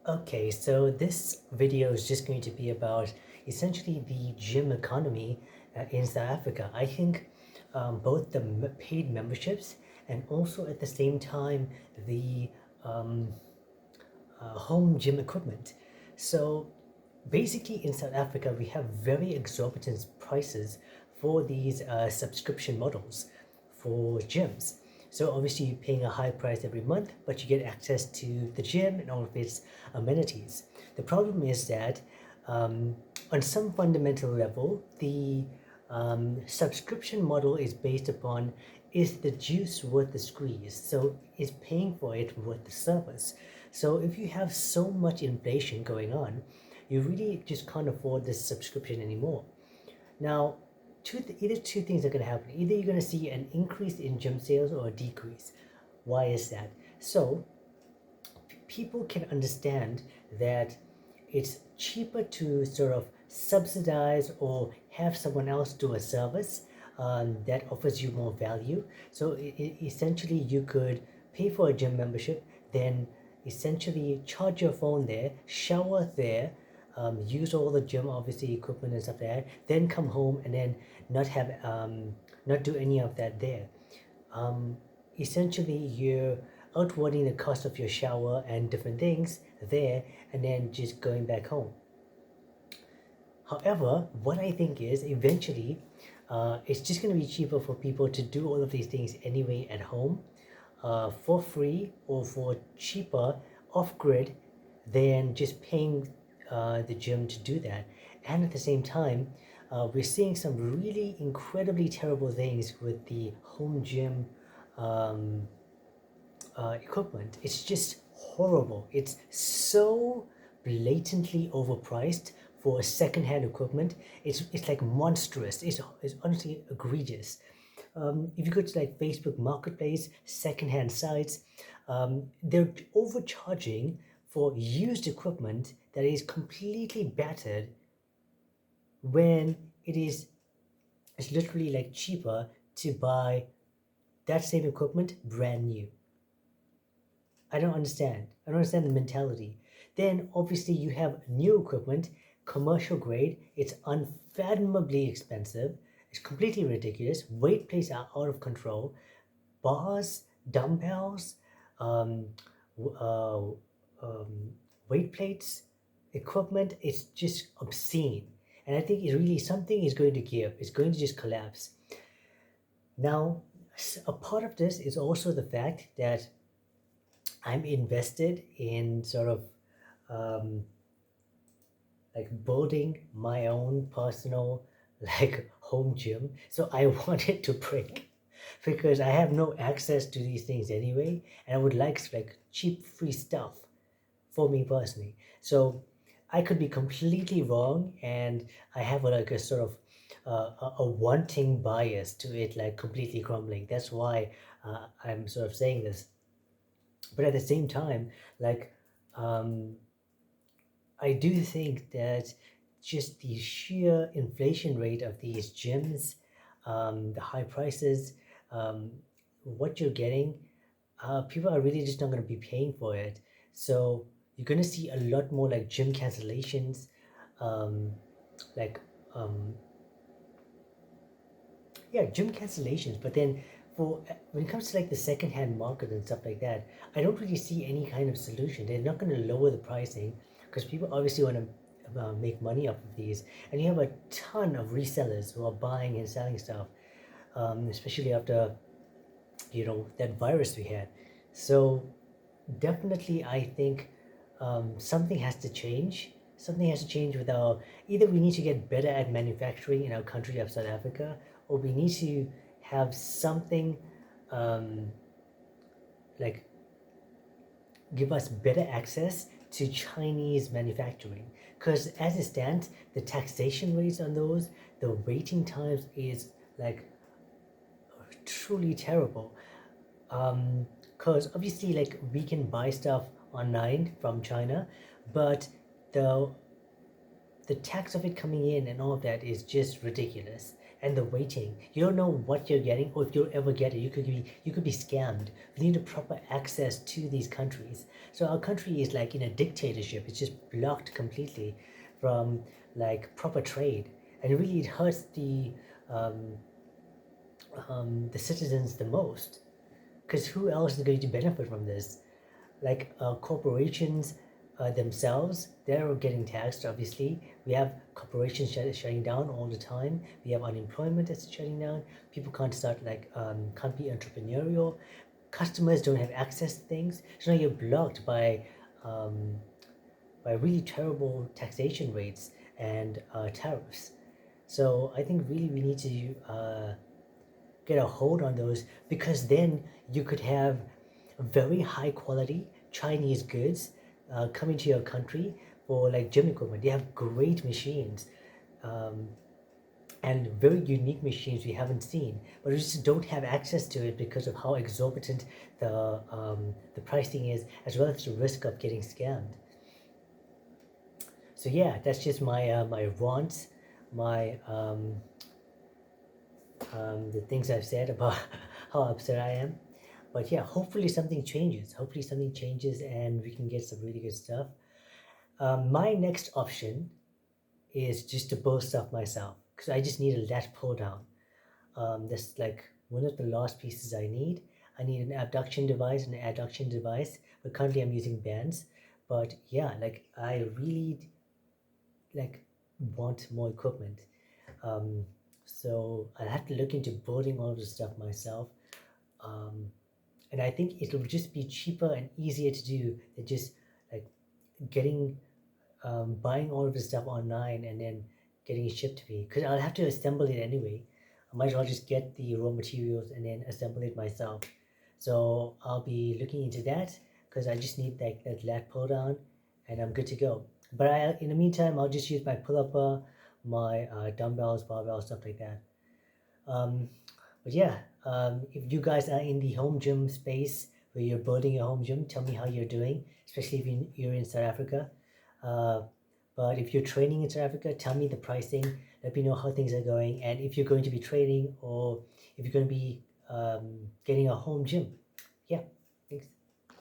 Okay, so this video is just going to be about essentially the gym economy in South Africa. I think both the paid memberships and also at the same time the um, home gym equipment. So basically in South Africa, we have very exorbitant prices for these subscription models for gyms. So obviously you're paying a high price every month, but you get access to the gym and all of its amenities. The problem is that um, on some fundamental level, the subscription model is based upon, is the juice worth the squeeze? So is paying for it worth the service? So if you have so much inflation going on, you really just can't afford this subscription anymore. Now, either two things are going to happen. Either you're going to see an increase in gym sales or a decrease. Why is that? So people can understand that it's cheaper to sort of subsidize or have someone else do a service that offers you more value. So essentially, you could pay for a gym membership, then essentially charge your phone there, shower there, use all the gym obviously equipment and stuff like that, then come home and then not have not do any of that there. um, Essentially you're outwarding the cost of your shower and different things there and then just going back home. However, what I think is eventually it's just going to be cheaper for people to do all of these things anyway at home for free or for cheaper off grid than just paying the gym to do that. And at the same time, we're seeing some really incredibly terrible things with the home gym um, equipment. It's just horrible. It's so blatantly overpriced for second-hand equipment. It's like monstrous. It's honestly egregious. If you go to like Facebook Marketplace, second-hand sites, they're overcharging for used equipment that is completely battered when it's literally like cheaper to buy that same equipment brand new. I don't understand. I don't understand the mentality. Then obviously you have new equipment, commercial grade. It's unfathomably expensive. It's completely ridiculous. Weight plates are out of control. Bars, dumbbells, um, uh, um, weight plates, equipment. It's just obscene. And I think it really something is going to give. It's going to just collapse. Now, a part of this is also the fact that I'm invested in sort of um, like building my own personal like home gym. So I want it to break because I have no access to these things anyway, and I would like cheap free stuff for me personally. So I could be completely wrong, and I have like a sort of a wanting bias to it, like completely crumbling. That's why I'm sort of saying this. But at the same time, like um, I do think that just the sheer inflation rate of these gyms, the high prices, um, what you're getting, people are really just not going to be paying for it. So you're going to see a lot more like gym cancellations, um, like um, yeah, gym cancellations. But then for when it comes to like the secondhand market and stuff like that, I don't really see any kind of solution. They're not going to lower the pricing because people obviously want to make money off of these, and you have a ton of resellers who are buying and selling stuff, especially after that virus we had. So definitely, I think something has to change. Something has to change with our. Either we need to get better at manufacturing in our country of South Africa, or we need to have something um, like give us better access to Chinese manufacturing. Because as it stands, the taxation rates on those, the waiting times is like truly terrible. Because obviously like we can buy stuff online from China, but the the tax of it coming in and all of that is just ridiculous. and the waiting. You don't know what you're getting or if you'll ever get it. You could be scammed. We need a proper access to these countries. So our country is like in a dictatorship. It's just blocked completely from like proper trade, and really it hurts um, the citizens the most. Because who else is going to benefit from this? Like corporations themselves, they're getting taxed. Obviously, we have corporations shutting down all the time. We have unemployment that's shutting down. People can't start like can't be entrepreneurial. Customers don't have access to things, so now you're blocked um, by really terrible taxation rates and tariffs. So I think really we need to get a hold on those, because then you could have very high quality Chinese goods coming to your country for like gym equipment. They have great machines um, and very unique machines we haven't seen, but we just don't have access to it because of how exorbitant the pricing is, as well as the risk of getting scammed. So yeah, that's just my rants, my the things I've said about how upset I am. But yeah, hopefully something changes. Hopefully something changes and we can get some really good stuff. My next option is just to build stuff myself, because I just need a lat pull down. That's like one of the last pieces I need. I need an abduction device and an adduction device, but currently I'm using bands. But yeah, like I really like want more equipment. Um, so I have to look into building all of the stuff myself. Um, and I think it'll just be cheaper and easier to do than just like getting buying all of the stuff online and then getting it shipped to me, because I'll have to assemble it anyway. I might as well just get the raw materials and then assemble it myself. So I'll be looking into that, because I just need that lat pull down and I'm good to go. But in the meantime, I'll just use my pull-up bar, my dumbbells, barbells, stuff like that. Um, but yeah, if you guys are in the home gym space where you're building your home gym, tell me how you're doing, especially if you're in South Africa. Uh, but if you're training in South Africa, tell me the pricing. Let me know how things are going, and if you're going to be training or if you're going to be getting a home gym. Yeah.